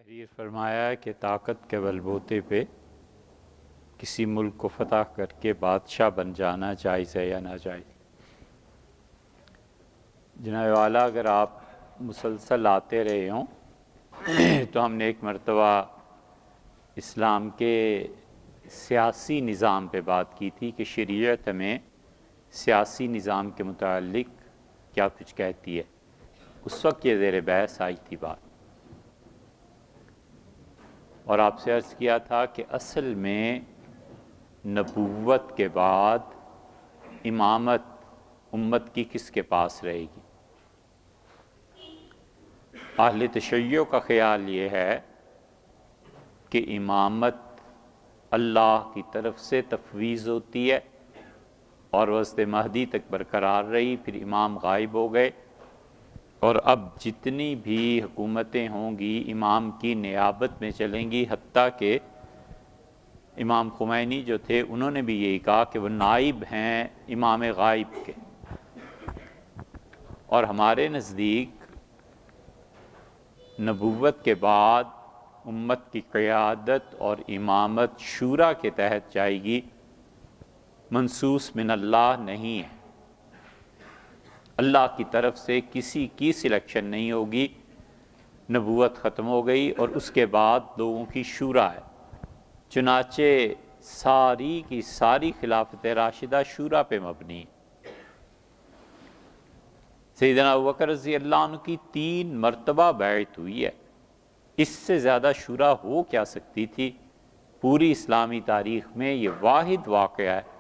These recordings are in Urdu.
تحریر فرمایا کہ طاقت کے بلبوتے پہ کسی ملک کو فتح کر کے بادشاہ بن جانا جائز ہے یا ناجائز؟ جناب والا، اگر آپ مسلسل آتے رہے ہوں تو ہم نے ایک مرتبہ اسلام کے سیاسی نظام پہ بات کی تھی کہ شریعت ہمیں سیاسی نظام کے متعلق کیا کچھ کہتی ہے۔ اس وقت یہ زیر بحث آئی تھی بات، اور آپ سے عرض کیا تھا کہ اصل میں نبوت کے بعد امامت امت کی کس کے پاس رہے گی؟ اہل تشیع کا خیال یہ ہے کہ امامت اللہ کی طرف سے تفویض ہوتی ہے اور وسط مہدی تک برقرار رہی، پھر امام غائب ہو گئے، اور اب جتنی بھی حکومتیں ہوں گی امام کی نیابت میں چلیں گی، حتیٰ کہ امام خمینی جو تھے انہوں نے بھی یہی کہا کہ وہ نائب ہیں امام غائب کے۔ اور ہمارے نزدیک نبوت کے بعد امت کی قیادت اور امامت شورا کے تحت جائے گی، منصوص من اللہ نہیں ہے۔ اللہ کی طرف سے کسی کی سلیکشن نہیں ہوگی، نبوت ختم ہو گئی اور اس کے بعد لوگوں کی شورا ہے۔ چنانچہ ساری کی ساری خلافت راشدہ شورا پہ مبنی ہے۔ سیدنا ابوبکر رضی اللہ عنہ کی 3 مرتبہ بیعت ہوئی ہے، اس سے زیادہ شورا ہو کیا سکتی تھی؟ پوری اسلامی تاریخ میں یہ واحد واقعہ ہے۔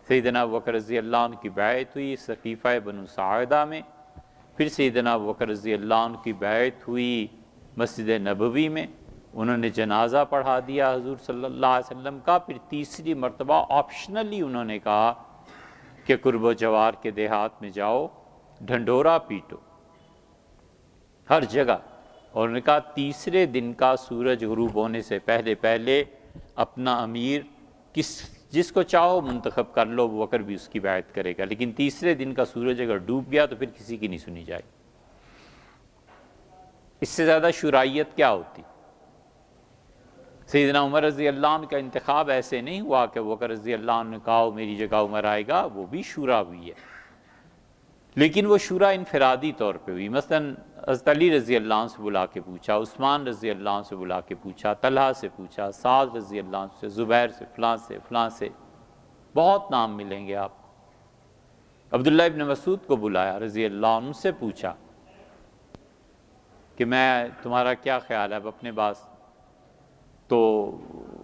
سیدنا ابوبکر رضی اللہ عنہ کی بیعت ہوئی سقیفہ بنو ساعدہ میں، پھر سیدنا ابوبکر رضی اللہ عنہ کی بیعت ہوئی مسجد نبوی میں، انہوں نے جنازہ پڑھا دیا حضور صلی اللہ علیہ وسلم کا، پھر تیسری مرتبہ آپشنلی انہوں نے کہا کہ قرب و جوار کے دیہات میں جاؤ، ڈھنڈورا پیٹو ہر جگہ، اور انہوں نے کہا تیسرے دن کا سورج غروب ہونے سے پہلے پہلے اپنا امیر جس کو چاہو منتخب کر لو، ابوبکر بھی اس کی بیعت کرے گا، لیکن تیسرے دن کا سورج اگر ڈوب گیا تو پھر کسی کی نہیں سنی جائے۔ اس سے زیادہ شورائیت کیا ہوتی؟ سیدنا عمر رضی اللہ عنہ کا انتخاب ایسے نہیں ہوا کہ ابوبکر رضی اللہ عنہ نے کہا میری جگہ عمر آئے گا، وہ بھی شورا ہوئی ہے، لیکن وہ شورا انفرادی طور پہ ہوئی۔ مثلا حضرت علی رضی اللہ عنہ سے بلا کے پوچھا، عثمان رضی اللہ عنہ سے بلا کے پوچھا، طلحہ سے پوچھا، سعد رضی اللہ عنہ سے، زبیر سے، فلاں سے، بہت نام ملیں گے آپ کو۔ عبداللہ ابن مسعود کو بلایا رضی اللہ عنہ سے پوچھا کہ میں تمہارا کیا خیال ہے اب اپنے باس؟ تو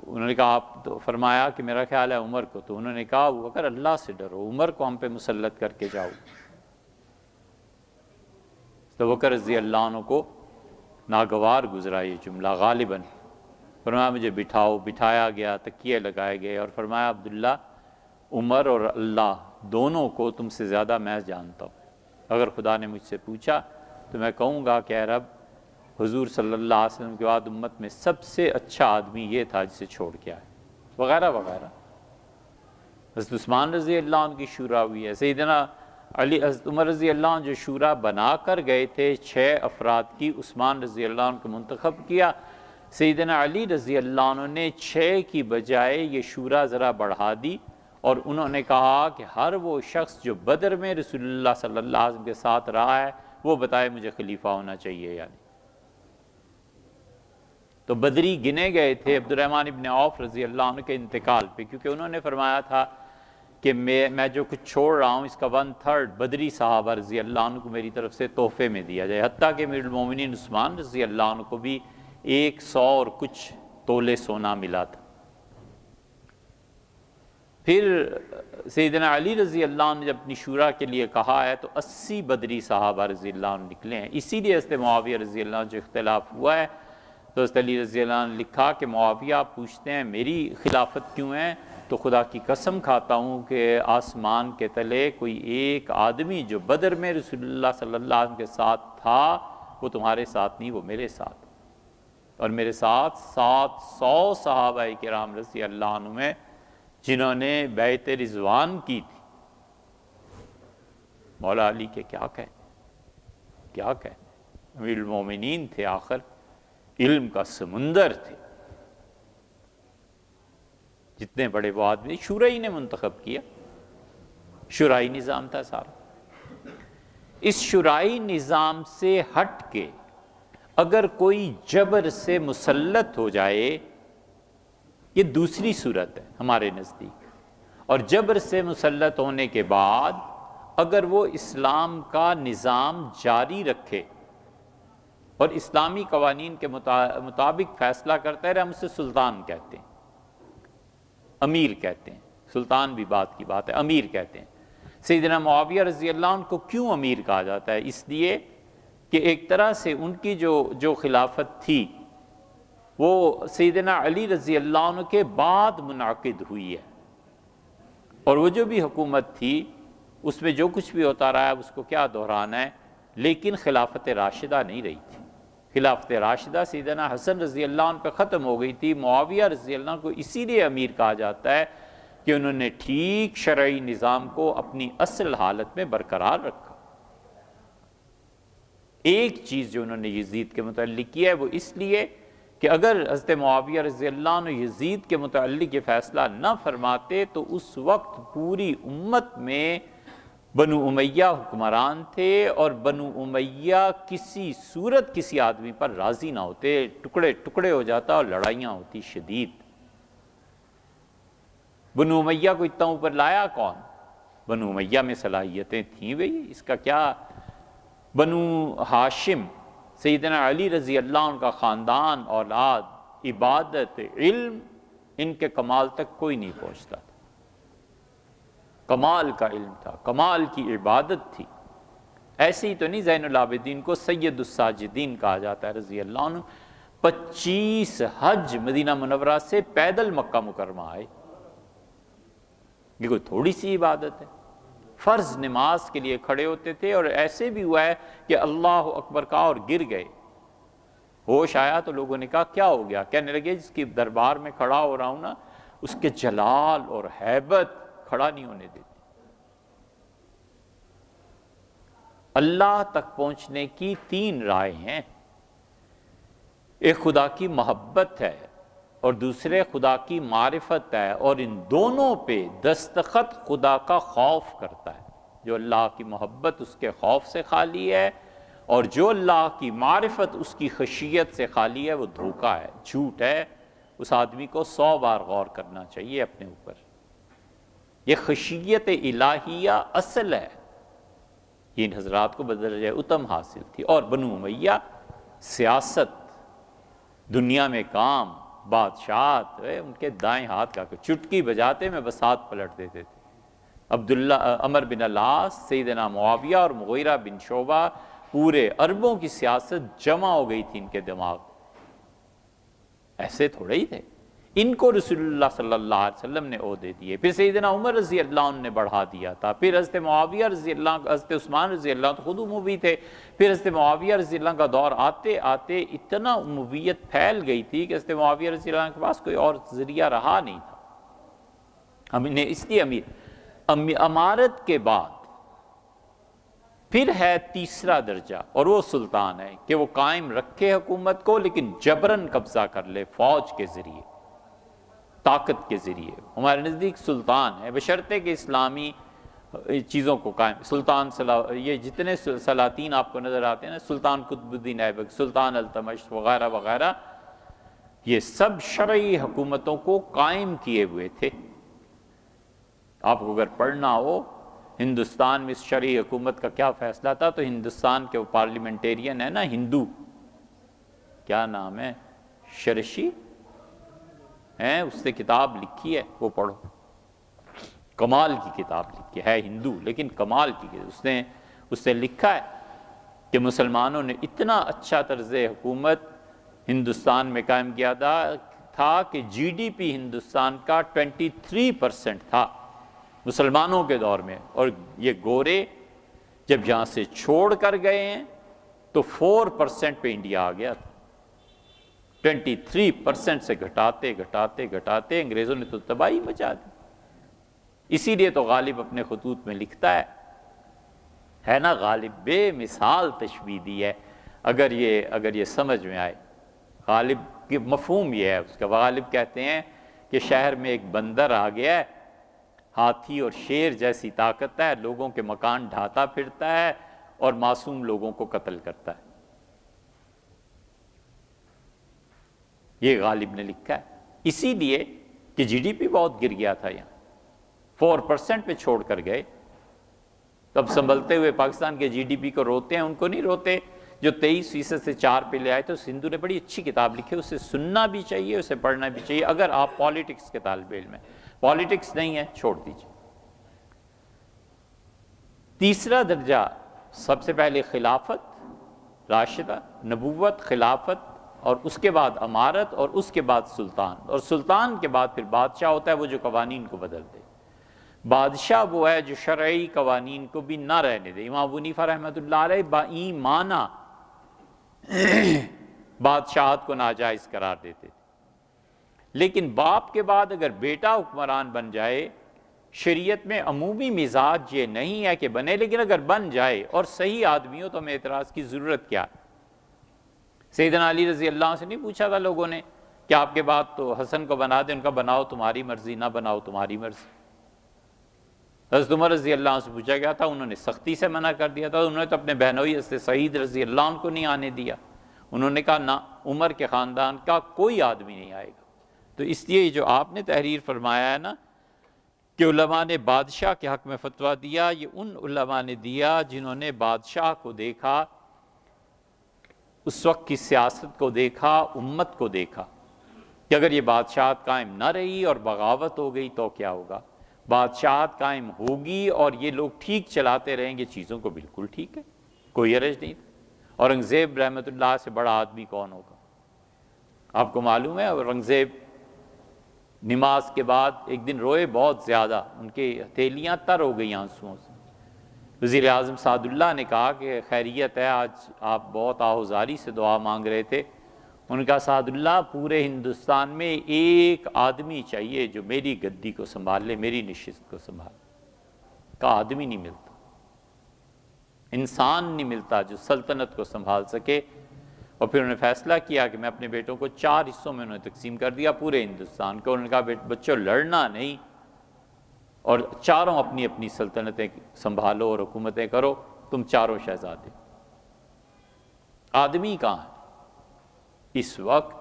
انہوں نے کہا آپ تو فرمایا کہ میرا خیال ہے عمر کو، تو انہوں نے کہا ابوبکر اللہ سے ڈرو، عمر کو ہم پہ مسلط کر کے جاؤ۔ تو ابوبکر رضی اللہ عنہ کو ناگوار گزرا یہ جملہ غالباً، فرمایا مجھے بٹھاؤ، بٹھایا گیا، تکیے لگائے گئے، اور فرمایا عبداللہ عمر اور اللہ دونوں کو تم سے زیادہ میں جانتا ہوں، اگر خدا نے مجھ سے پوچھا تو میں کہوں گا کہ اے رب، حضور صلی اللہ علیہ وسلم کے بعد امت میں سب سے اچھا آدمی یہ تھا جسے چھوڑ کے آئے، وغیرہ وغیرہ۔ حضرت عثمان رضی اللہ عنہ کی شورا ہوئی ہے، سیدنا حضرت عمر رضی اللہ عنہ جو شورا بنا کر گئے تھے 6 افراد کی، عثمان رضی اللہ عنہ کو منتخب کیا، سیدنا علی رضی اللہ عنہ نے 6 کی بجائے یہ شورا ذرا بڑھا دی، اور انہوں نے کہا کہ ہر وہ شخص جو بدر میں رسول اللہ صلی اللہ علیہ وسلم کے ساتھ رہا ہے وہ بتائے مجھے خلیفہ ہونا چاہیے یا نہیں۔ تو بدری گنے گئے تھے عبد الرحمن ابن عوف رضی اللہ عنہ کے انتقال پہ، کیونکہ انہوں نے فرمایا تھا کہ میں جو کچھ چھوڑ رہا ہوں اس کا 1/3 بدری صحابہ رضی اللہ عنہ کو میری طرف سے تحفے میں دیا جائے، حتیٰ کہ امیر المومنین عثمان رضی اللہ عنہ کو بھی 100 اور کچھ تولے سونا ملا تھا۔ پھر سیدنا علی رضی اللہ عنہ نے جب اپنی شورا کے لیے کہا ہے تو 80 بدری صحابہ رضی اللہ عنہ نکلے ہیں، اسی لیے حضرت معاویہ رضی اللہ عنہ جو اختلاف ہوا ہے تو حضرت علی رضی اللہ عنہ نے لکھا کہ معاویہ آپ پوچھتے ہیں میری خلافت کیوں ہے، تو خدا کی قسم کھاتا ہوں کہ آسمان کے تلے کوئی ایک آدمی جو بدر میں رسول اللہ صلی اللہ علیہ وسلم کے ساتھ تھا وہ تمہارے ساتھ نہیں، وہ میرے ساتھ، اور میرے ساتھ 700 صحابہ کرام رضی اللہ عنہ میں جنہوں نے بیعت رضوان کی تھی۔ مولا علی کے کیا کہیں، امیر المومنین تھے آخر، علم کا سمندر تھے، جتنے بڑے وہ آدمی شورائی نے منتخب کیا، شورائی نظام تھا سارا۔ اس شورائی نظام سے ہٹ کے اگر کوئی جبر سے مسلط ہو جائے، یہ دوسری صورت ہے ہمارے نزدیک، اور جبر سے مسلط ہونے کے بعد اگر وہ اسلام کا نظام جاری رکھے اور اسلامی قوانین کے مطابق فیصلہ کرتا ہے، ہم اسے سلطان کہتے ہیں، امیر کہتے ہیں، سلطان بھی بات کی بات ہے، امیر کہتے ہیں۔ سیدنا معاویہ رضی اللہ عنہ کو کیوں امیر کہا جاتا ہے؟ اس لیے کہ ایک طرح سے ان کی جو خلافت تھی وہ سیدنا علی رضی اللہ عنہ کے بعد منعقد ہوئی ہے، اور وہ جو بھی حکومت تھی اس میں جو کچھ بھی ہوتا رہا ہے اس کو کیا دہرانا ہے، لیکن خلافت راشدہ نہیں رہی تھی۔ خلافت راشدہ سیدنا حسن رضی اللہ عنہ پہ ختم ہو گئی تھی۔ معاویہ رضی اللہ عنہ کو اسی لیے امیر کہا جاتا ہے کہ انہوں نے ٹھیک شرعی نظام کو اپنی اصل حالت میں برقرار رکھا۔ ایک چیز جو انہوں نے یزید کے متعلق کیا ہے وہ اس لیے کہ اگر حضرت معاویہ رضی اللہ عنہ یزید کے متعلق یہ فیصلہ نہ فرماتے تو اس وقت پوری امت میں بنو امیہ حکمران تھے، اور بنو امیہ کسی صورت کسی آدمی پر راضی نہ ہوتے، ٹکڑے ٹکڑے ہو جاتا اور لڑائیاں ہوتی شدید۔ بنو امیہ کو اتنا اوپر لایا کون؟ بنو امیہ میں صلاحیتیں تھیں بھئی، اس کا کیا؟ بنو ہاشم سیدنا علی رضی اللہ عنہ کا خاندان، اولاد، عبادت، علم، ان کے کمال تک کوئی نہیں پہنچتا تھا۔ کمال کا علم تھا، کمال کی عبادت تھی۔ ایسے ہی تو نہیں زین العابدین کو سید الساجدین کہا جاتا ہے رضی اللہ عنہ۔ 25 حج مدینہ منورہ سے پیدل مکہ مکرمہ آئے، یہ کوئی تھوڑی سی عبادت ہے۔ فرض نماز کے لیے کھڑے ہوتے تھے، اور ایسے بھی ہوا ہے کہ اللہ اکبر کہا اور گر گئے، ہوش آیا تو لوگوں نے کہا کیا ہو گیا؟ کہنے لگے جس کی دربار میں کھڑا ہو رہا ہوں نا، اس کے جلال اور ہیبت کھڑا نہیں ہونے دیتی۔ اللہ تک پہنچنے کی 3 راہیں ہیں، ایک خدا کی محبت ہے اور دوسرے خدا کی معرفت ہے، اور ان دونوں پہ دستخط خدا کا خوف کرتا ہے۔ جو اللہ کی محبت اس کے خوف سے خالی ہے، اور جو اللہ کی معرفت اس کی خشیت سے خالی ہے، وہ دھوکہ ہے، جھوٹ ہے۔ اس آدمی کو 100 بار غور کرنا چاہیے اپنے اوپر۔ یہ خشیت الہیہ اصل ہے، یہ ان حضرات کو بدرجہ اتم حاصل تھی۔ اور بنو امیہ سیاست، دنیا میں کام، بادشاہت، ان کے دائیں ہاتھ کا چٹکی بجاتے میں بساط پلٹ دیتے تھے۔ عبداللہ عمر بن العاص، سیدنا معاویہ اور مغیرہ بن شعبہ، پورے عربوں کی سیاست جمع ہو گئی تھی ان کے دماغ۔ ایسے تھوڑے ہی تھے، ان کو رسول اللہ صلی اللہ علیہ وسلم نے عہدے دیے، پھر سیدنا عمر رضی اللہ عنہ نے بڑھا دیا تھا، پھر حضرت معاویہ رضی اللہ عنہ، حضرت عثمان رضی اللہ عنہ خود اموی تھے، پھر حضرت معاویہ رضی اللہ عنہ کا دور آتے آتے اتنا امویت پھیل گئی تھی کہ حضرت معاویہ رضی اللہ عنہ کے پاس کوئی اور ذریعہ رہا نہیں تھا۔ ہم نے اس لیے امارت کے بعد پھر ہے تیسرا درجہ، اور وہ سلطان ہے کہ وہ قائم رکھے حکومت کو، لیکن جبراً قبضہ کر لے، فوج کے ذریعے، طاقت کے ذریعے۔ ہمارے نزدیک سلطان ہے، بشرطے کہ اسلامی چیزوں کو قائم۔ سلطان یہ جتنے سلاطین آپ کو نظر آتے ہیں نا، سلطان قطب الدین ایبک، سلطان التمش وغیرہ وغیرہ، یہ سب شرعی حکومتوں کو قائم کیے ہوئے تھے۔ آپ کو اگر پڑھنا ہو ہندوستان میں اس شرعی حکومت کا کیا فیصلہ تھا، تو ہندوستان کے وہ پارلیمنٹیرین ہے نا، ہندو، کیا نام ہے، شرشی ہیں، اس نے کتاب لکھی ہے، وہ پڑھو، کمال کی کتاب لکھی ہے، ہندو لیکن کمال کی، اس نے لکھا ہے کہ مسلمانوں نے اتنا اچھا طرز حکومت ہندوستان میں قائم کیا تھا کہ جی ڈی پی ہندوستان کا 23% تھا مسلمانوں کے دور میں، اور یہ گورے جب یہاں سے چھوڑ کر گئے ہیں تو 4% پہ انڈیا آ گیا تھا۔ 23% سے گھٹاتے گھٹاتے گھٹاتے انگریزوں نے تو تباہی مچا دی۔ اسی لیے تو غالب اپنے خطوط میں لکھتا ہے نا، غالب بے مثال تشبیہ دی ہے، اگر یہ سمجھ میں آئے۔ غالب کی مفہوم یہ ہے اس کا، غالب کہتے ہیں کہ شہر میں ایک بندر آ گیا ہے، ہاتھی اور شیر جیسی طاقت ہے، لوگوں کے مکان ڈھاتا پھرتا ہے اور معصوم لوگوں کو قتل کرتا ہے۔ یہ غالب نے لکھا ہے، اسی لیے کہ جی ڈی پی بہت گر گیا تھا، یہاں 4% پہ چھوڑ کر گئے۔ تب سنبھلتے ہوئے پاکستان کے جی ڈی پی کو روتے ہیں، ان کو نہیں روتے جو 23% سے 4 پہ لے آئے۔ تو سندھو نے بڑی اچھی کتاب لکھی، اسے سننا بھی چاہیے، اسے پڑھنا بھی چاہیے، اگر آپ پالیٹکس کے طالب علم ہیں۔ پالیٹکس نہیں ہے چھوڑ دیجیے۔ تیسرا درجہ، سب سے پہلے خلافت راشدہ، نبوت، خلافت، اور اس کے بعد امارت، اور اس کے بعد سلطان، اور سلطان کے بعد پھر بادشاہ ہوتا ہے، وہ جو قوانین کو بدل دے۔ بادشاہ وہ ہے جو شرعی قوانین کو بھی نہ رہنے دے۔ امام ابو حنیفہ رحمۃ اللہ علیہ بایمانہ بادشاہت کو ناجائز قرار دیتے تھے، لیکن باپ کے بعد اگر بیٹا حکمران بن جائے، شریعت میں عمومی مزاج یہ نہیں ہے کہ بنے، لیکن اگر بن جائے اور صحیح آدمی ہو تو ہمیں اعتراض کی ضرورت کیا ہے؟ سیدنا علی رضی اللہ عنہ سے نہیں پوچھا تھا لوگوں نے کہ آپ کے بعد تو حسن کو بنا دیں، ان کا بناؤ تمہاری مرضی، نہ بناؤ تمہاری مرضی۔ حضرت عمر رضی اللہ عنہ سے پوچھا گیا تھا، انہوں نے سختی سے منع کر دیا تھا، انہوں نے تو اپنے بہنوئی حضرت سعید رضی اللہ عنہ کو نہیں آنے دیا، انہوں نے کہا نہ، عمر کے خاندان کا کوئی آدمی نہیں آئے گا۔ تو اس لیے جو آپ نے تحریر فرمایا ہے نا کہ علماء نے بادشاہ کے حق میں فتویٰ دیا، یہ ان علماء نے دیا جنہوں نے بادشاہ کو دیکھا، اس وقت کی سیاست کو دیکھا، امت کو دیکھا کہ اگر یہ بادشاہت قائم نہ رہی اور بغاوت ہو گئی تو کیا ہوگا؟ بادشاہت قائم ہوگی اور یہ لوگ ٹھیک چلاتے رہیں گے چیزوں کو، بالکل ٹھیک ہے، کوئی حرج نہیں۔ اورنگزیب رحمۃ اللہ سے بڑا آدمی کون ہوگا؟ آپ کو معلوم ہے اورنگزیب نماز کے بعد ایک دن روئے بہت زیادہ، ان کی ہتھیلیاں تر ہو گئی آنسوؤں سے۔ وزیر اعظم سعد اللہ نے کہا کہ خیریت ہے، آج آپ بہت آہوزاری سے دعا مانگ رہے تھے۔ ان کا سعد اللہ، پورے ہندوستان میں ایک آدمی چاہیے جو میری گدی کو سنبھال لے، میری نشست کو سنبھال لے۔ کا آدمی نہیں ملتا، انسان نہیں ملتا جو سلطنت کو سنبھال سکے۔ اور پھر انہوں نے فیصلہ کیا کہ میں اپنے بیٹوں کو 4 حصوں میں انہوں نے تقسیم کر دیا پورے ہندوستان کو۔ انہوں نے کہا بچوں لڑنا نہیں، اور چاروں اپنی اپنی سلطنتیں سنبھالو اور حکومتیں کرو، تم چاروں شہزادے۔ آدمی کہاں ہے اس وقت؟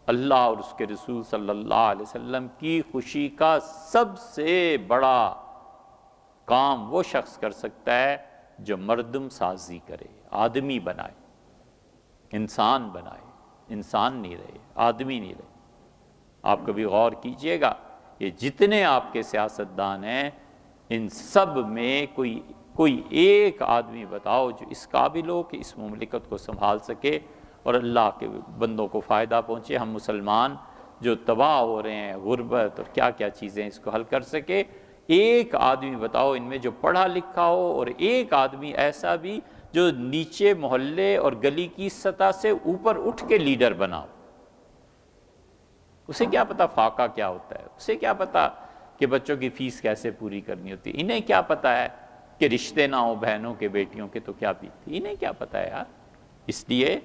اللہ اور اس کے رسول صلی اللہ علیہ وسلم کی خوشی کا سب سے بڑا کام وہ شخص کر سکتا ہے جو مردم سازی کرے، آدمی بنائے، انسان بنائے۔ انسان نہیں رہے، آدمی نہیں رہے۔ آپ کبھی غور کیجئے گا، یہ جتنے آپ کے سیاستدان ہیں، ان سب میں کوئی ایک آدمی بتاؤ جو اس قابل ہو کہ اس مملکت کو سنبھال سکے اور اللہ کے بندوں کو فائدہ پہنچے۔ ہم مسلمان جو تباہ ہو رہے ہیں، غربت اور کیا کیا چیزیں، اس کو حل کر سکے۔ ایک آدمی بتاؤ ان میں جو پڑھا لکھا ہو، اور ایک آدمی ایسا بھی جو نیچے محلے اور گلی کی سطح سے اوپر اٹھ کے لیڈر بناؤ۔ اسے کیا پتا فاقہ کیا ہوتا ہے، اسے کیا پتا کہ بچوں کی فیس کیسے پوری کرنی ہوتی ہے، انہیں کیا پتا ہے کہ رشتے نہ ہوں بہنوں کے بیٹیوں کے تو کیا بیتی، انہیں کیا پتا ہے یار۔ اس لیے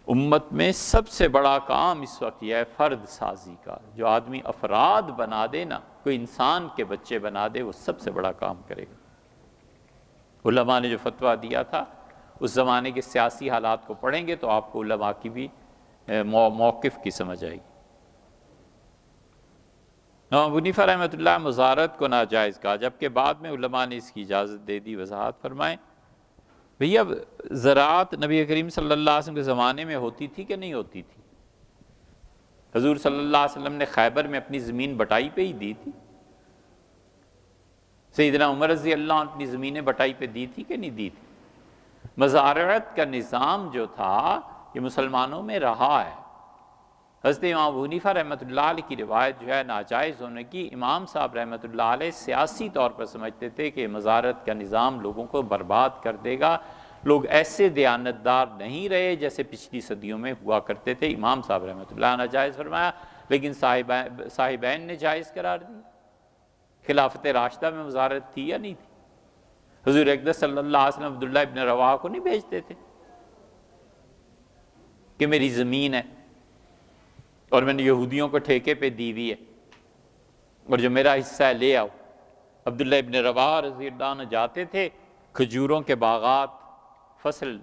امت میں سب سے بڑا کام اس وقت یہ ہے فرد سازی کا۔ جو آدمی افراد بنا دے نا، کوئی انسان کے بچے بنا دے، وہ سب سے بڑا کام کرے گا۔ علماء نے جو فتویٰ دیا تھا، اس زمانے کے سیاسی حالات کو پڑھیں گے تو آپ کو علماء کی بھی موقف کی سمجھ آئے گی۔ ابو حنیفہ رحمۃ اللہ مزارت کو ناجائز کہا، جبکہ بعد میں علماء نے اس کی اجازت دے دی۔ وضاحت فرمائیں بھئی، اب زراعت نبی کریم صلی اللہ علیہ وسلم کے زمانے میں ہوتی تھی کہ نہیں ہوتی تھی؟ حضور صلی اللہ علیہ وسلم نے خیبر میں اپنی زمین بٹائی پہ ہی دی تھی۔ سیدنا عمر رضی اللہ عنہ اپنی زمینیں بٹائی پہ دی تھی کہ نہیں دی تھی؟ مزارعت کا نظام جو تھا یہ مسلمانوں میں رہا ہے۔ حضرت امام ابو حنیفہ رحمۃ اللہ علیہ کی روایت جو ہے ناجائز ہونے کی، امام صاحب رحمۃ اللہ علیہ سیاسی طور پر سمجھتے تھے کہ مزارعت کا نظام لوگوں کو برباد کر دے گا، لوگ ایسے دیانتدار نہیں رہے جیسے پچھلی صدیوں میں ہوا کرتے تھے۔ امام صاحب رحمۃ اللہ ناجائز فرمایا، لیکن صاحبین نے جائز قرار دی۔ خلافت راشدہ میں مزارعت تھی یا نہیں تھی؟ حضور اقدس صلی اللہ علیہ وسلم عبداللہ ابن رواحہ کو نہیں بھیجتے تھے؟ کہ میری زمین ہے اور میں نے یہودیوں کو ٹھیکے پہ دی ہوئی ہے اور جو میرا حصہ ہے لے آؤ۔ عبداللہ ابن رواحہ رضی اللہ عنہ جاتے تھے، کھجوروں کے باغات، فصل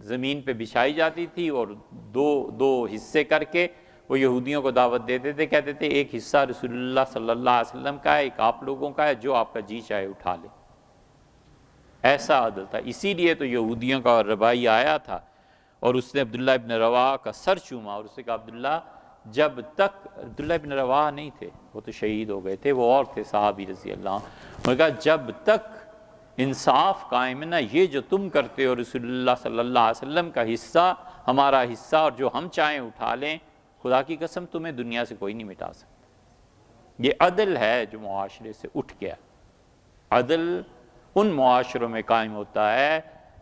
زمین پہ بچھائی جاتی تھی اور دو دو حصے کر کے وہ یہودیوں کو دعوت دیتے تھے، کہتے تھے ایک حصہ رسول اللہ صلی اللہ علیہ وسلم کا ہے، ایک آپ لوگوں کا ہے، جو آپ کا جی چاہے اٹھا لے۔ ایسا عدل تھا، اسی لیے تو یہودیوں کا ربائی آیا تھا اور اس نے عبداللہ ابن رواحہ کا سر چوما اور اس نے کہا عبداللہ جب تک، عبداللہ ابن رواحہ نہیں تھے، وہ تو شہید ہو گئے تھے، وہ اور تھے صحابی رضی اللہ عنہ، انہوں نے کہا جب تک انصاف قائم ہے نا، یہ جو تم کرتے ہو رسول اللہ صلی اللہ علیہ وسلم کا حصہ ہمارا حصہ اور جو ہم چاہیں اٹھا لیں، خدا کی قسم تمہیں دنیا سے کوئی نہیں مٹا سکتا۔ یہ عدل ہے جو معاشرے سے اٹھ گیا۔ عدل ان معاشروں میں قائم ہوتا ہے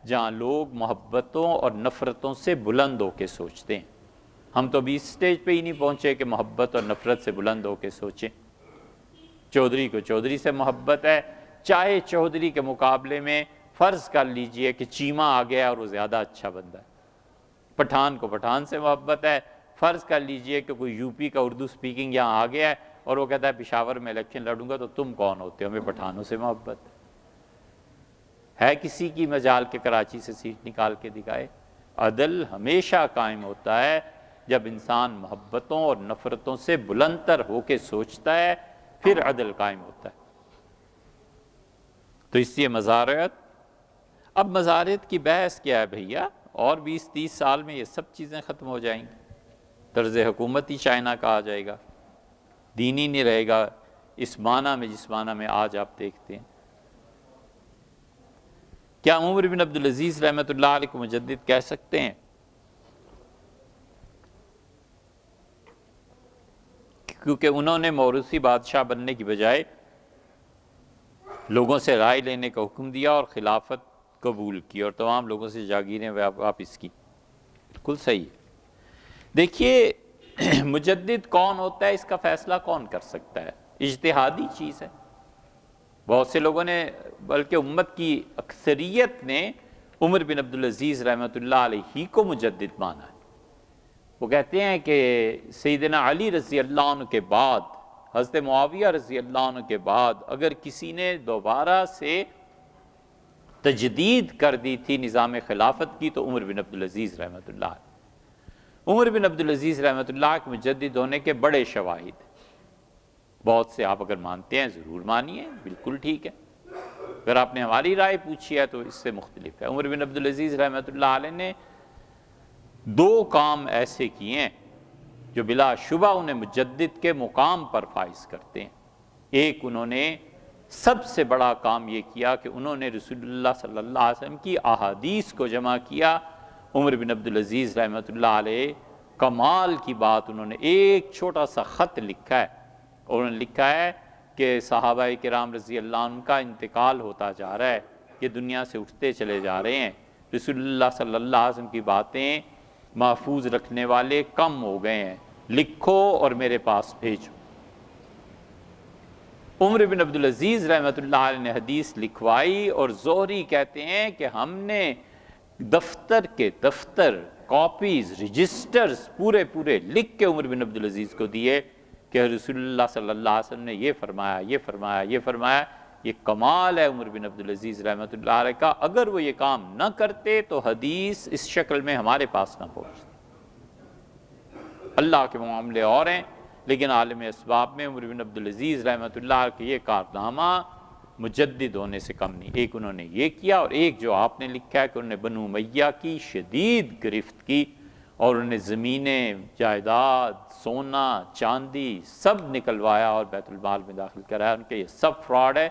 جہاں لوگ محبتوں اور نفرتوں سے بلند ہو کے سوچتے ہیں۔ ہم تو ابھی اسٹیج پہ ہی نہیں پہنچے کہ محبت اور نفرت سے بلند ہو کے سوچیں۔ چودھری کو چودھری سے محبت ہے، چاہے چودھری کے مقابلے میں فرض کر لیجئے کہ چیمہ آ گیا اور وہ زیادہ اچھا بندہ ہے۔ پٹھان کو پٹھان سے محبت ہے، فرض کر لیجئے کہ کوئی یو پی کا اردو سپیکنگ یہاں آ گیا ہے اور وہ کہتا ہے پشاور میں الیکشن لڑوں گا، تو تم کون ہوتے ہو؟ ہمیں پٹھانوں سے محبت ہے کسی کی مجال کے کراچی سے سیٹ نکال کے دکھائے؟ عدل ہمیشہ قائم ہوتا ہے جب انسان محبتوں اور نفرتوں سے بلند تر ہو کے سوچتا ہے، پھر عدل قائم ہوتا ہے۔ تو اس لیے مزارعت، اب مزارعت کی بحث کیا ہے بھیا؟ اور 20-30 سال میں یہ سب چیزیں ختم ہو جائیں گی، طرز حکومت ہی چائنا کا آ جائے گا، دین ہی نہیں رہے گا اس معنی میں جس معنی میں آج آپ دیکھتے ہیں۔ کیا عمر بن عبدالعزیز رحمۃ اللہ علیہ کو مجدد کہہ سکتے ہیں؟ کیونکہ انہوں نے موروثی بادشاہ بننے کی بجائے لوگوں سے رائے لینے کا حکم دیا اور خلافت قبول کی اور تمام لوگوں سے جاگیریں واپس کی۔ بالکل صحیح ہے۔ دیکھیے مجدد کون ہوتا ہے اس کا فیصلہ کون کر سکتا ہے؟ اجتہادی چیز ہے۔ بہت سے لوگوں نے، بلکہ امت کی اکثریت نے عمر بن عبدالعزیز رحمۃ اللہ علیہ ہی کو مجدد مانا ہے۔ وہ کہتے ہیں کہ سیدنا علی رضی اللہ عنہ کے بعد، حضرت معاویہ رضی اللہ عنہ کے بعد اگر کسی نے دوبارہ سے تجدید کر دی تھی نظام خلافت کی تو عمر بن عبدالعزیز رحمۃ اللہ علیہ۔ عمر بن عبدالعزیز رحمۃ اللہ کے مجدد ہونے کے بڑے شواہد، بہت سے آپ اگر مانتے ہیں ضرور مانیے، بالکل ٹھیک ہے۔ اگر آپ نے ہماری رائے پوچھی ہے تو اس سے مختلف ہے۔ عمر بن عبدالعزیز رحمۃ اللہ علیہ نے 2 کام ایسے کیے ہیں جو بلا شبہ انہیں مجدد کے مقام پر فائز کرتے ہیں۔ ایک، انہوں نے سب سے بڑا کام یہ کیا کہ انہوں نے رسول اللہ صلی اللہ علیہ وسلم کی احادیث کو جمع کیا۔ عمر بن عبدالعزیز رحمۃ اللہ علیہ کمال کی بات، انہوں نے ایک چھوٹا سا خط لکھا ہے اور انہوں نے لکھا ہے کہ صحابہ کرام رضی اللہ عنہ کا انتقال ہوتا جا رہا ہے، یہ دنیا سے اٹھتے چلے جا رہے ہیں، رسول اللہ صلی اللہ علیہ وسلم کی باتیں محفوظ رکھنے والے کم ہو گئے ہیں، لکھو اور میرے پاس بھیجو۔ عمر بن عبدالعزیز رحمۃ اللہ علیہ نے حدیث لکھوائی اور زہری کہتے ہیں کہ ہم نے دفتر کے دفتر کاپیز رجسٹرز پورے لکھ کے عمر بن عبدالعزیز کو دیے کہ رسول اللہ صلی اللہ علیہ وسلم نے یہ فرمایا، یہ فرمایا، یہ فرمایا۔ یہ کمال ہے عمر بن عبدالعزیز رحمۃ اللہ علیہ کا۔ اگر وہ یہ کام نہ کرتے تو حدیث اس شکل میں ہمارے پاس نہ پہنچتی۔ اللہ کے معاملے اور ہیں، لیکن عالم اسباب میں عمر بن عبدالعزیز رحمۃ اللہ علیہ کا یہ کارنامہ مجدد ہونے سے کم نہیں۔ ایک انہوں نے یہ کیا، اور ایک جو آپ نے لکھا ہے کہ انہوں نے بنو امیہ کی شدید گرفت کی اور انہوں نے زمینیں، جائیداد، سونا، چاندی سب نکلوایا اور بیت المال میں داخل کرایا۔ ان کے یہ سب فراڈ ہے۔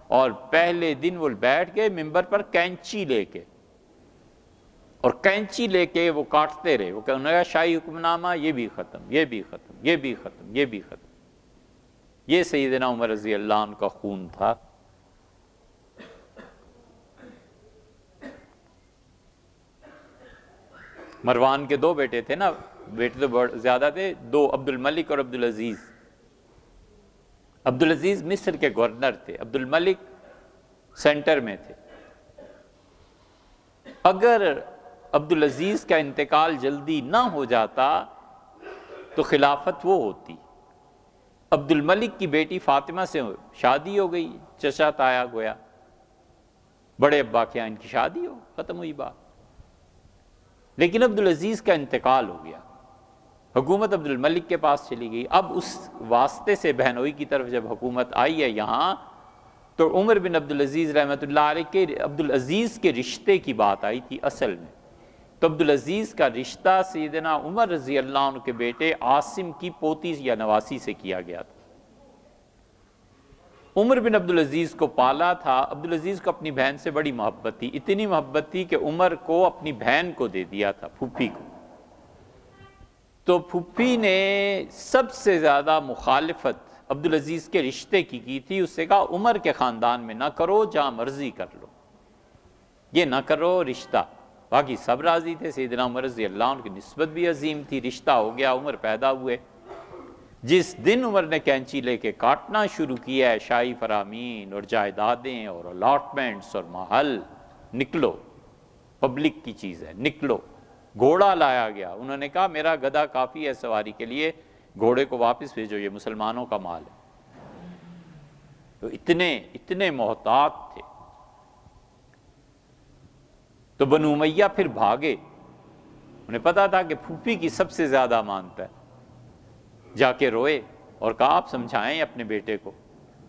اور پہلے دن وہ بیٹھ گئے ممبر پر کینچی لے کے، اور کینچی لے کے وہ کاٹتے رہے۔ وہ کہنے لگا شاہی حکم نامہ یہ بھی ختم، یہ بھی ختم، یہ بھی ختم، یہ بھی ختم۔ یہ سیدنا عمر رضی اللہ عنہ کا خون تھا۔ مروان کے 2 بیٹے تھے نا، بیٹے تو زیادہ تھے، 2، عبد الملک اور عبدالعزیز۔ عبدالعزیز مصر کے گورنر تھے، عبد الملک سینٹر میں تھے۔ اگر عبدالعزیز کا انتقال جلدی نہ ہو جاتا تو خلافت وہ ہوتی۔ عبد الملک کی بیٹی فاطمہ سے شادی ہو گئی، چچا تایا گویا، بڑے ابا کے یہاں ان کی شادی ہو، ختم ہوئی بات۔ لیکن عبدالعزیز کا انتقال ہو گیا، حکومت عبد الملک کے پاس چلی گئی۔ اب اس واسطے سے بہنوئی کی طرف جب حکومت آئی ہے یہاں، تو عمر بن عبدالعزیز رحمۃ اللہ علیہ کے عبدالعزیز کے رشتے کی بات آئی تھی اصل میں۔ تو عبدالعزیز کا رشتہ سیدنا عمر رضی اللہ عنہ کے بیٹے عاصم کی پوتی یا نواسی سے کیا گیا تھا۔ عمر بن عبدالعزیز کو پالا تھا، عبدالعزیز کو اپنی بہن سے بڑی محبت تھی، اتنی محبت تھی کہ عمر کو اپنی بہن کو دے دیا تھا، پھوپھی کو۔ تو پھوپھی نے سب سے زیادہ مخالفت عبدالعزیز کے رشتے کی تھی، اس سے کہا عمر کے خاندان میں نہ کرو، جہاں مرضی کر لو، یہ نہ کرو رشتہ۔ باقی سب راضی تھے، سیدنا عمر رضی اللہ عنہ کی نسبت بھی عظیم تھی، رشتہ ہو گیا، عمر پیدا ہوئے۔ جس دن عمر نے کینچی لے کے کاٹنا شروع کیا ہے، شاہی فرامین اور جائیدادیں اور الاٹمنٹس اور محل، نکلو، پبلک کی چیز ہے، نکلو۔ گھوڑا لایا گیا، انہوں نے کہا میرا گدھا کافی ہے سواری کے لیے، گھوڑے کو واپس بھیجو، یہ مسلمانوں کا مال ہے۔ تو اتنے محتاط تھے۔ تو بنو امیہ پھر بھاگے، انہیں پتا تھا کہ پھوپھی کی سب سے زیادہ مانتا ہے، جا کے روئے اور کہا آپ سمجھائیں اپنے بیٹے کو۔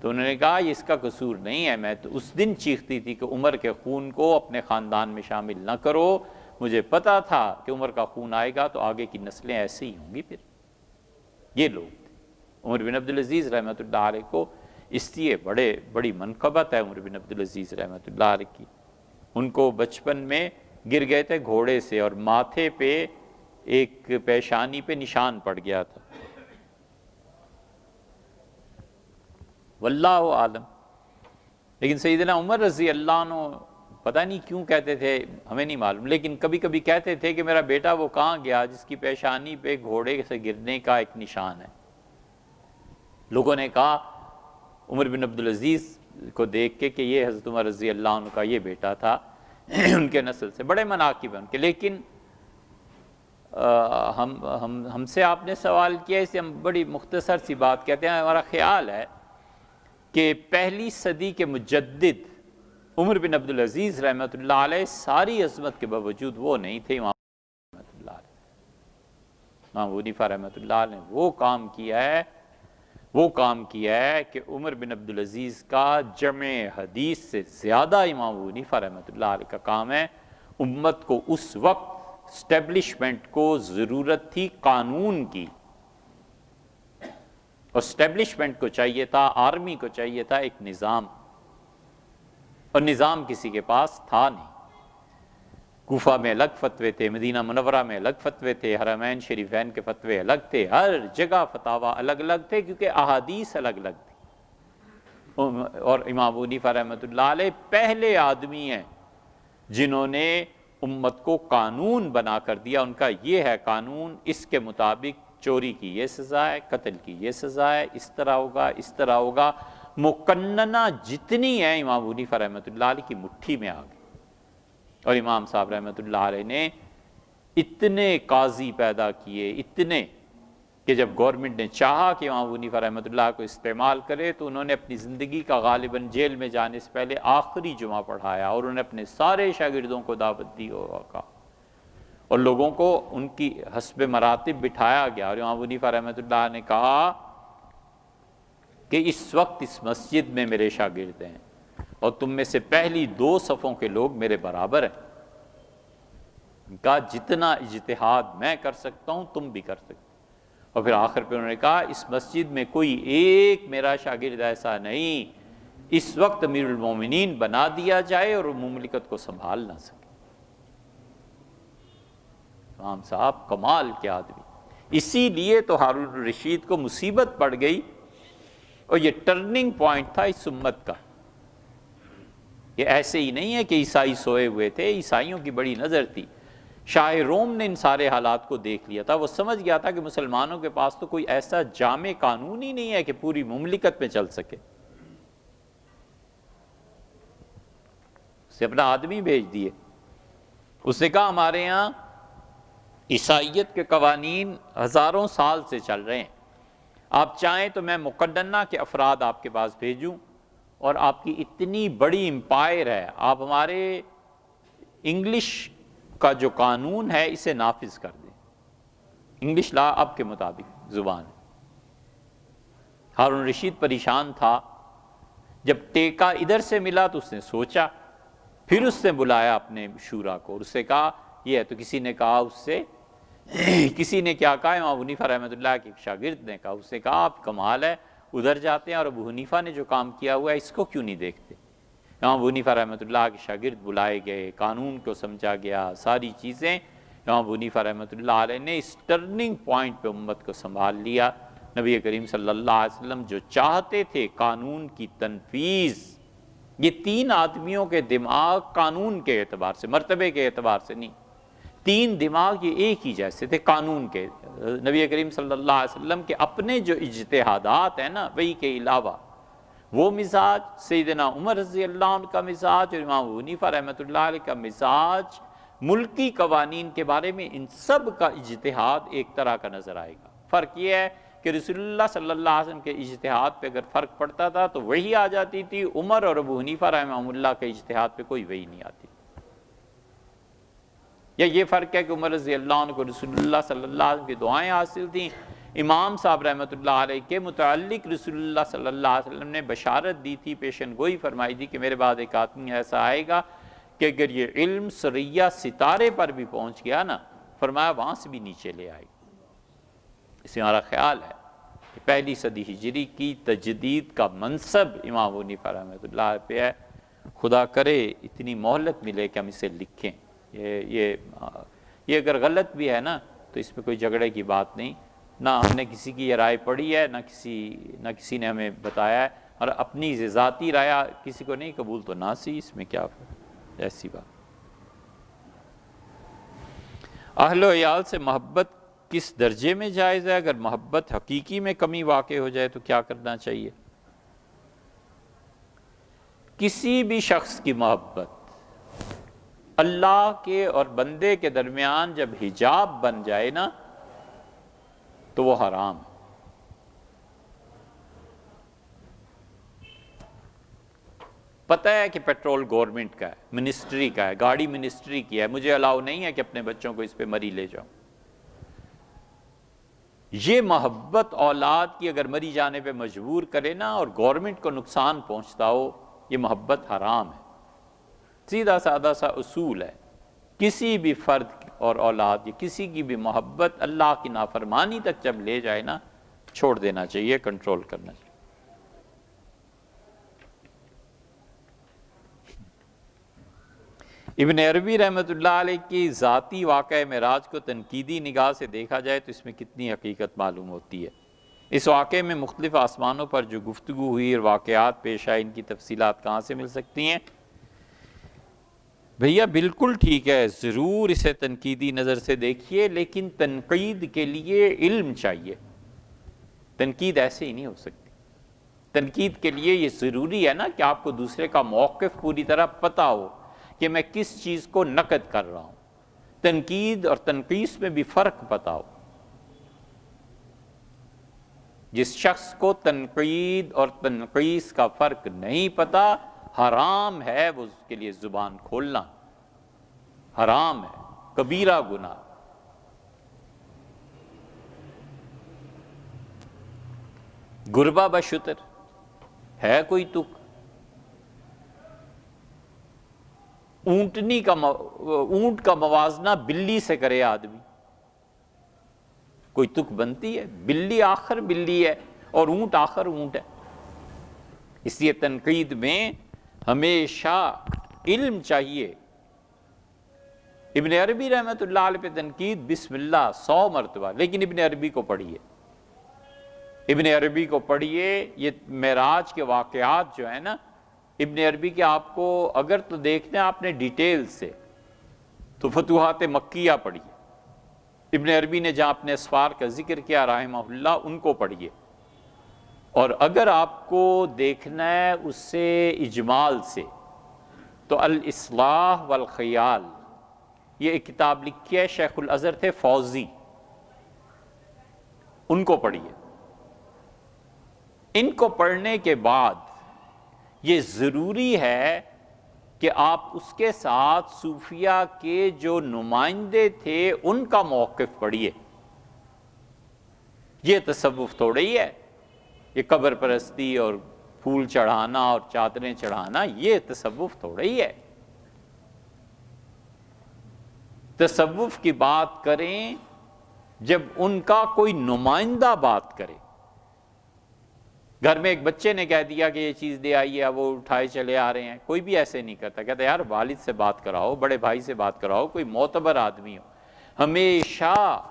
تو انہوں نے کہا یہ اس کا قصور نہیں ہے، میں تو اس دن چیختی تھی کہ عمر کے خون کو اپنے خاندان میں شامل نہ کرو، مجھے پتا تھا کہ عمر کا خون آئے گا تو آگے کی نسلیں ایسے ہی ہوں گی۔ پھر یہ لوگ تھے عمر بن عبدالعزیز رحمۃ اللہ علیہ کو، اس لیے بڑی منقبت ہے عمر بن عبدالعزیز رحمۃ اللہ علیہ کی۔ ان کو بچپن میں گر گئے تھے گھوڑے سے، اور ماتھے پہ ایک پیشانی پہ نشان پڑ گیا تھا، واللہ عالم۔ لیکن سیدنا عمر رضی اللہ عنہ پتہ نہیں کیوں کہتے تھے، ہمیں نہیں معلوم، لیکن کبھی کبھی کہتے تھے کہ میرا بیٹا وہ کہاں گیا جس کی پیشانی پہ گھوڑے سے گرنے کا ایک نشان ہے۔ لوگوں نے کہا عمر بن عبدالعزیز کو دیکھ کے کہ یہ حضرت عمر رضی اللہ عنہ کا یہ بیٹا تھا، ان کے نسل سے بڑے مناقب ہیں ان کے۔ لیکن ہم سے آپ نے سوال کیا، اسے ہم بڑی مختصر سی بات کہتے ہیں۔ ہمارا خیال ہے کہ پہلی صدی کے مجدد عمر بن عبدالعزیز رحمۃ اللہ علیہ ساری عظمت کے باوجود وہ نہیں تھے امام رحمۃ اللہ علیہ۔ امام ابو حنیفہ رحمۃ اللہ علیہ نے وہ کام کیا ہے کہ عمر بن عبدالعزیز کا جمع حدیث سے زیادہ امام ابو حنیفہ رحمۃ اللہ علیہ کا کام ہے۔ امت کو اس وقت اسٹیبلشمنٹ کو ضرورت تھی قانون کی، اور اسٹیبلشمنٹ کو چاہیے تھا، آرمی کو چاہیے تھا ایک نظام، اور نظام کسی کے پاس تھا نہیں۔ کوفہ میں الگ فتوے تھے، مدینہ منورہ میں الگ فتوے تھے، حرمین شریفین کے فتوے الگ تھے، ہر جگہ فتاویٰ الگ الگ تھے، کیونکہ احادیث الگ الگ تھی۔ اور امام ابو حنیفہ رحمۃ اللہ علیہ پہلے آدمی ہیں جنہوں نے امت کو قانون بنا کر دیا۔ ان کا یہ ہے قانون، اس کے مطابق چوری کی یہ سزا ہے، قتل کی یہ سزا ہے، اس طرح ہوگا، اس طرح ہوگا۔ مقننہ جتنی ہے امام ابو حنیفہ رحمۃ اللہ علیہ کی مٹھی میں آ گئی۔ اور امام صاحب رحمۃ اللہ علیہ نے اتنے قاضی پیدا کیے، اتنے کہ جب گورنمنٹ نے چاہا کہ امام ابو حنیفہ رحمۃ اللہ کو استعمال کرے تو انہوں نے اپنی زندگی کا غالباً جیل میں جانے سے پہلے آخری جمعہ پڑھایا، اور انہوں نے اپنے سارے شاگردوں کو دعوت دی اور لوگوں کو ان کی حسب مراتب بٹھایا گیا۔ اور امام ابو حنیفہ رحمۃ اللہ نے کہا کہ اس وقت اس مسجد میں میرے شاگرد ہیں، اور تم میں سے پہلی 2 صفوں کے لوگ میرے برابر ہیں۔ ان کا جتنا اجتہاد میں کر سکتا ہوں تم بھی کر سکتے ہو۔ اور پھر آخر پہ انہوں نے کہا اس مسجد میں کوئی ایک میرا شاگرد ایسا نہیں اس وقت امیر المومنین بنا دیا جائے اور مملکت کو سنبھال نہ سکے۔ امام صاحب کمال کے آدمی، اسی لیے تو ہارون الرشید کو مصیبت پڑ گئی، اور یہ ٹرننگ پوائنٹ تھا اس امت کا۔ یہ ایسے ہی نہیں ہے کہ عیسائی سوئے ہوئے تھے، عیسائیوں کی بڑی نظر تھی۔ شاہ روم نے ان سارے حالات کو دیکھ لیا تھا، وہ سمجھ گیا تھا کہ مسلمانوں کے پاس تو کوئی ایسا جامع قانون ہی نہیں ہے کہ پوری مملکت میں چل سکے۔ اسے اپنا آدمی بھیج دیے، اس نے کہا ہمارے یہاں عیسائیت کے قوانین ہزاروں سال سے چل رہے ہیں، آپ چاہیں تو میں مقننہ کے افراد آپ کے پاس بھیجوں، اور آپ کی اتنی بڑی امپائر ہے، آپ ہمارے انگلش کا جو قانون ہے اسے نافذ کر دیں، انگلش لا اب کے مطابق زبان ہے۔ ہارون رشید پریشان تھا، جب ٹیکا ادھر سے ملا تو اس نے سوچا، پھر اس نے بلایا اپنے شورا کو اور اس سے کہا یہ ہے، تو کسی نے کہا اس سے، کسی نے کیا کہا، امام حنیفہ رحمۃ اللہ کے شاگرد نے کہا، اس نے کہا آپ کمال ہے، ادھر جاتے ہیں اور ابو حنیفہ نے جو کام کیا ہوا ہے اس کو کیوں نہیں دیکھتے۔ امام ابو حنیفہ رحمۃ اللہ کے شاگرد بلائے گئے، قانون کو سمجھا گیا، ساری چیزیں، امام ابو حنیفہ رحمۃ اللہ علیہ نے اس ٹرننگ پوائنٹ پہ امت کو سنبھال لیا۔ نبی کریم صلی اللہ علیہ وسلم جو چاہتے تھے قانون کی تنفیذ، یہ تین آدمیوں کے دماغ قانون کے اعتبار سے، مرتبے کے اعتبار سے نہیں، تین دماغ یہ ایک ہی جیسے تھے قانون کے۔ نبی کریم صلی اللہ علیہ وسلم کے اپنے جو اجتہادات ہیں نا، وہی کے علاوہ وہ مزاج، سیدنا عمر رضی اللہ عنہ کا مزاج اور امام ابو حنیفہ رحمۃ اللہ علیہ کا مزاج، ملکی قوانین کے بارے میں ان سب کا اجتہاد ایک طرح کا نظر آئے گا۔ فرق یہ ہے کہ رسول اللہ صلی اللہ علیہ وسلم کے اجتہاد پہ اگر فرق پڑتا تھا تو وہی آ جاتی تھی، عمر اور ابو حنیفہ رحمہ اللہ کے اجتہاد پہ کوئی وہی نہیں آتی۔ یا یہ فرق ہے کہ عمر رضی اللہ عنہ کو رسول اللہ صلی اللہ علیہ وسلم کی دعائیں حاصل تھیں، امام صاحب رحمۃ اللہ علیہ کے متعلق رسول اللہ صلی اللہ علیہ وسلم نے بشارت دی تھی، پیشن گوئی فرمائی تھی کہ میرے بعد ایک آدمی ایسا آئے گا کہ اگر یہ علم سریہ ستارے پر بھی پہنچ گیا نا، فرمایا وہاں سے بھی نیچے لے آئے گا۔ اس سے ہمارا خیال ہے کہ پہلی صدی ہجری کی تجدید کا منصب امام ابو حنیفہ رحمۃ اللہ پہ ہے۔ خدا کرے اتنی مہلت ملے کہ ہم اسے لکھیں۔ یہ اگر غلط بھی ہے نا تو اس میں کوئی جھگڑے کی بات نہیں، نہ ہم نے کسی کی یہ رائے پڑھی ہے، نہ کسی نے ہمیں بتایا ہے، اور اپنی ذاتی رائے کسی کو نہیں قبول تو نہ سی، اس میں کیا ایسی بات۔ اہل و عیال سے محبت کس درجے میں جائز ہے؟ اگر محبت حقیقی میں کمی واقع ہو جائے تو کیا کرنا چاہیے؟ کسی بھی شخص کی محبت اللہ کے اور بندے کے درمیان جب حجاب بن جائے نا تو وہ حرام ہے۔ پتہ ہے کہ پیٹرول گورنمنٹ کا ہے، منسٹری کا ہے، گاڑی منسٹری کی ہے، مجھے الاؤ نہیں ہے کہ اپنے بچوں کو اس پہ مری لے جاؤں۔ یہ محبت اولاد کی اگر مری جانے پہ مجبور کرے نا اور گورنمنٹ کو نقصان پہنچتا ہو، یہ محبت حرام ہے۔ سیدھا سادہ سا اصول ہے، کسی بھی فرد اور اولاد یا کسی کی بھی محبت اللہ کی نافرمانی تک جب لے جائے نا، چھوڑ دینا چاہیے، کنٹرول کرنا چاہیے۔ ابن عربی رحمۃ اللہ علیہ کی ذاتی واقعہ معراج کو تنقیدی نگاہ سے دیکھا جائے تو اس میں کتنی حقیقت معلوم ہوتی ہے۔ اس واقعے میں مختلف آسمانوں پر جو گفتگو ہوئی اور واقعات پیش آئے، ان کی تفصیلات کہاں سے مل سکتی ہیں؟ بھیا بالکل ٹھیک ہے، ضرور اسے تنقیدی نظر سے دیکھیے، لیکن تنقید کے لیے علم چاہیے۔ تنقید ایسے ہی نہیں ہو سکتی۔ تنقید کے لیے یہ ضروری ہے نا کہ آپ کو دوسرے کا موقف پوری طرح پتہ ہو کہ میں کس چیز کو نقد کر رہا ہوں۔ تنقید اور تنقیس میں بھی فرق پتہ ہو۔ جس شخص کو تنقید اور تنقیس کا فرق نہیں پتہ، حرام ہے وہ اس کے لیے زبان کھولنا، حرام ہے، کبیرہ گناہ۔ گربہ بشتر ہے کوئی تک؟ اونٹ کا موازنہ بلی سے کرے آدمی، کوئی تک بنتی ہے؟ بلی آخر بلی ہے اور اونٹ آخر اونٹ ہے۔ اس لیے تنقید میں ہمیشہ علم چاہیے۔ ابن عربی رحمۃ اللہ علیہ پہ تنقید بسم اللہ 100 مرتبہ، لیکن ابن عربی کو پڑھیے، ابن عربی کو پڑھیے۔ یہ معراج کے واقعات جو ہیں نا، ابن عربی کے آپ کو اگر تو دیکھتے ہیں آپ نے ڈیٹیل سے تو فتوحات مکیہ پڑھیے، ابن عربی نے جہاں اپنے اسفار کا ذکر کیا رحمہ اللہ، ان کو پڑھیے۔ اور اگر آپ کو دیکھنا ہے اس سے اجمال سے تو الاصلاح والخیال، یہ ایک کتاب لکھی ہے، شیخ الازہر تھے فوزی، ان کو پڑھیے۔ ان کو پڑھنے کے بعد یہ ضروری ہے کہ آپ اس کے ساتھ صوفیہ کے جو نمائندے تھے ان کا موقف پڑھیے۔ یہ تصوف تھوڑا ہی ہے، یہ قبر پرستی اور پھول چڑھانا اور چادریں چڑھانا یہ تصوف تھوڑا ہی ہے۔ تصوف کی بات کریں جب ان کا کوئی نمائندہ بات کرے۔ گھر میں ایک بچے نے کہہ دیا کہ یہ چیز دے آئیے، وہ اٹھائے چلے آ رہے ہیں، کوئی بھی ایسے نہیں کرتا، کہتا یار والد سے بات کراؤ، بڑے بھائی سے بات کراؤ، کوئی معتبر آدمی ہو۔ ہمیشہ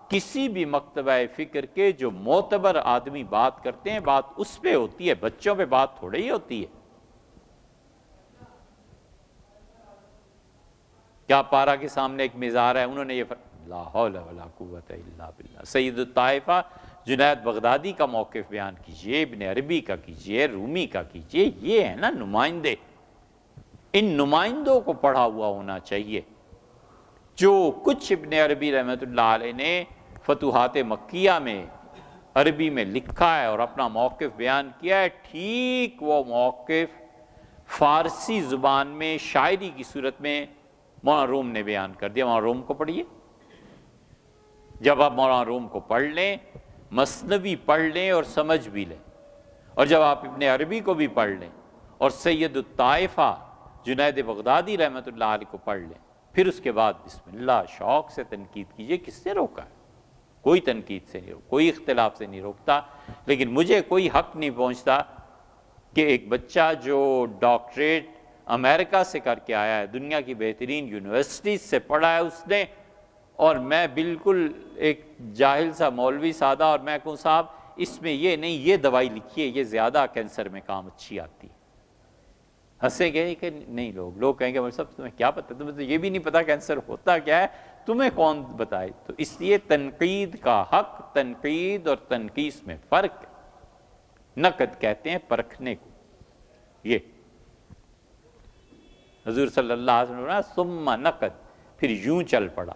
کسی بھی مکتبہ فکر کے جو معتبر آدمی بات کرتے ہیں بات اس پہ ہوتی ہے، بچوں پہ بات تھوڑی ہی ہوتی ہے۔ کیا پارا کے سامنے ایک مزار ہے، انہوں نے یہ لا حول ولا قوت الا باللہ، سید الطائفہ جنید بغدادی کا موقف بیان کیجئے، ابن عربی کا کیجئے، رومی کا کیجئے، یہ ہے نا نمائندے۔ ان نمائندوں کو پڑھا ہوا ہونا چاہیے۔ جو کچھ ابن عربی رحمۃ اللہ علیہ نے فتوحات مکیہ میں عربی میں لکھا ہے اور اپنا موقف بیان کیا ہے، ٹھیک وہ موقف فارسی زبان میں شاعری کی صورت میں مولانا روم نے بیان کر دیا۔ مولانا روم کو پڑھیے۔ جب آپ مولانا روم کو پڑھ لیں، مثنوی پڑھ لیں اور سمجھ بھی لیں، اور جب آپ ابن عربی کو بھی پڑھ لیں اور سید الطائفہ جنید بغدادی رحمۃ اللہ علیہ کو پڑھ لیں، پھر اس کے بعد بسم اللہ شوق سے تنقید کیجئے۔ کس نے روکا ہے؟ کوئی تنقید سے نہیں روکتا، کوئی اختلاف سے نہیں روکتا، لیکن مجھے کوئی حق نہیں پہنچتا کہ ایک بچہ جو ڈاکٹریٹ امریکہ سے کر کے آیا ہے، دنیا کی بہترین یونیورسٹیز سے پڑھا ہے اس نے، اور میں بالکل ایک جاہل سا مولوی سادہ، اور میں کہوں صاحب اس میں یہ نہیں، یہ دوائی لکھیے، یہ زیادہ کینسر میں کام اچھی آتی ہے۔ ہنسیں گے کہ نہیں، لوگ کہیں گے صاحب تمہیں کیا پتہ، تمہیں تو یہ بھی نہیں پتا کینسر ہوتا کیا ہے، تمہیں کون بتائے؟ تو اس لیے تنقید کا حق، تنقید اور تنقیص میں فرق ہے۔ نقد کہتے ہیں پرکھنے کو۔ یہ حضور صلی اللہ علیہ وسلم نے ثم نقد، پھر یوں چل پڑا۔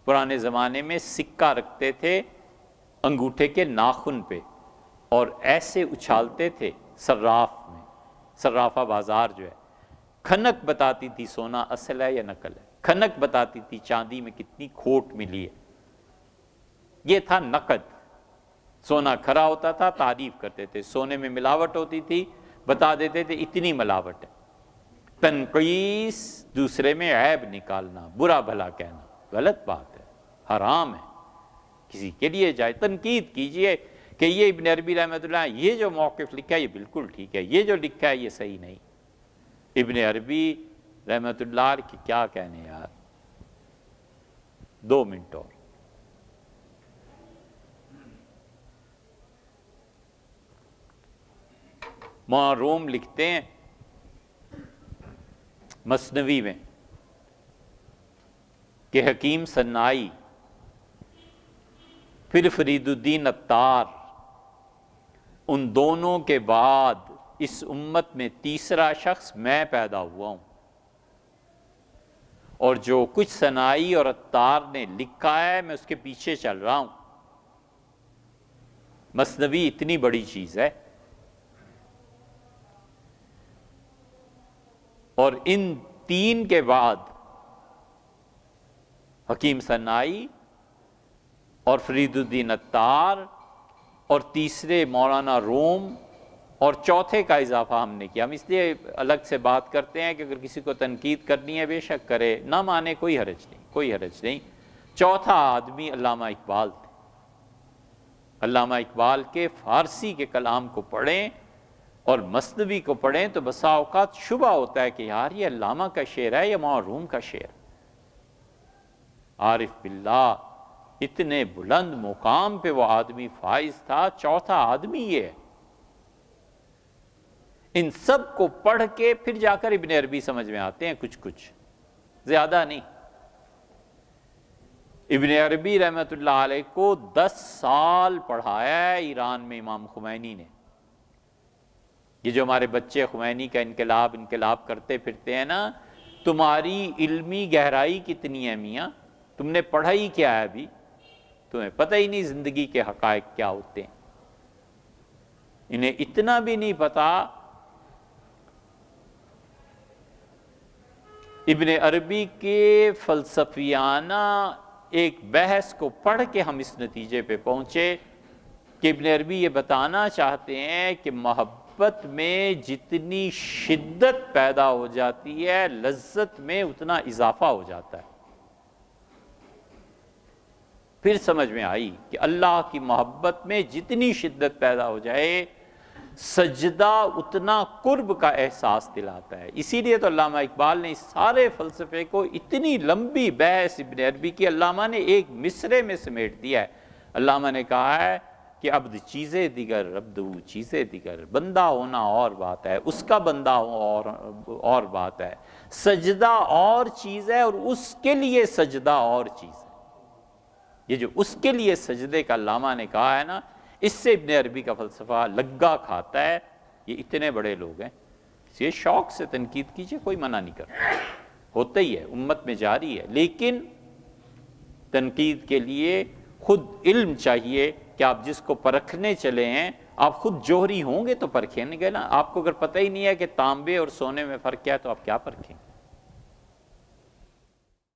پرانے زمانے میں سکہ رکھتے تھے انگوٹھے کے ناخن پہ اور ایسے اچھالتے تھے صراف میں، صرافہ بازار جو ہے، کھنک بتاتی تھی سونا اصل ہے یا نقل ہے، کھنک بتاتی تھی چاندی میں کتنی کھوٹ ملی ہے۔ یہ تھا نقد۔ سونا کھرا ہوتا تھا، تعریف کرتے تھے، سونے میں ملاوٹ ہوتی تھی، بتا دیتے تھے اتنی ملاوٹ ہے۔ تنقیس دوسرے میں عیب نکالنا، برا بھلا کہنا غلط بات ہے، حرام ہے۔ کسی کے لیے جائے تنقید کیجئے کہ یہ ابن عربی رحمۃ اللہ یہ جو موقف لکھا ہے یہ بالکل ٹھیک ہے، یہ جو لکھا ہے یہ صحیح نہیں۔ ابن عربی رحمۃ اللہ کی کیا کہنے یار۔ 2 منٹ اور۔ مولانا روم لکھتے ہیں مثنوی میں کہ حکیم صنائی پھر فرید الدین عطار، ان دونوں کے بعد اس امت میں تیسرا شخص میں پیدا ہوا ہوں، اور جو کچھ صنائی اور عطار نے لکھا ہے میں اس کے پیچھے چل رہا ہوں۔ مثنوی اتنی بڑی چیز ہے، اور ان 3 کے بعد حکیم صنائی اور فرید الدین عطار اور تیسرے مولانا روم اور چوتھے کا اضافہ ہم نے کیا۔ ہم اس لیے الگ سے بات کرتے ہیں کہ اگر کسی کو تنقید کرنی ہے بے شک کرے، نہ مانے کوئی حرج نہیں، کوئی حرج نہیں۔ چوتھا آدمی علامہ اقبال تھے۔ علامہ اقبال کے فارسی کے کلام کو پڑھیں اور مثنوی کو پڑھیں تو بسا اوقات شبہ ہوتا ہے کہ یار یہ علامہ کا شعر ہے یا مولانا روم کا شعر۔ عارف باللہ اتنے بلند مقام پہ وہ آدمی فائز تھا، چوتھا آدمی یہ ہے۔ ان سب کو پڑھ کے پھر جا کر ابن عربی سمجھ میں آتے ہیں، کچھ زیادہ نہیں۔ ابن عربی رحمۃ اللہ علیہ کو 10 سال پڑھایا ہے ایران میں امام خمینی نے۔ یہ جو ہمارے بچے خمینی کا انقلاب کرتے پھرتے ہیں نا، تمہاری علمی گہرائی کتنی ہے میاں، تم نے پڑھا ہی کیا ہے ابھی، تمہیں پتہ ہی نہیں زندگی کے حقائق کیا ہوتے ہیں۔ انہیں اتنا بھی نہیں پتا ابن عربی کے فلسفیانہ ایک بحث کو پڑھ کے ہم اس نتیجے پہ پہنچے کہ ابن عربی یہ بتانا چاہتے ہیں کہ محبت میں جتنی شدت پیدا ہو جاتی ہے لذت میں اتنا اضافہ ہو جاتا ہے۔ پھر سمجھ میں آئی کہ اللہ کی محبت میں جتنی شدت پیدا ہو جائے سجدہ اتنا قرب کا احساس دلاتا ہے۔ اسی لیے تو علامہ اقبال نے اس سارے فلسفے کو اتنی لمبی بحث ابن عربی کی علامہ نے ایک مصرے میں سمیٹ دیا ہے۔ علامہ نے کہا ہے کہ عبد چیزیں دیگر عبدو چیزیں دیگر، بندہ ہونا اور بات ہے، اس کا بندہ اور بات ہے، سجدہ اور چیز ہے اور اس کے لیے سجدہ اور چیز ہے۔ یہ جو اس کے لیے سجدے کا علامہ نے کہا ہے نا، اس سے ابن عربی کا فلسفہ لگا کھاتا ہے۔ یہ اتنے بڑے لوگ ہیں، یہ شوق سے تنقید کیجئے، کوئی منع نہیں کرتا، ہوتا ہی ہے، امت میں جاری ہے، لیکن تنقید کے لیے خود علم چاہیے کہ آپ جس کو پرکھنے چلے ہیں آپ خود جوہری ہوں گے تو پرکھیں گے نا۔ آپ کو اگر پتہ ہی نہیں ہے کہ تانبے اور سونے میں فرق کیا ہے تو آپ کیا پرکھیں؟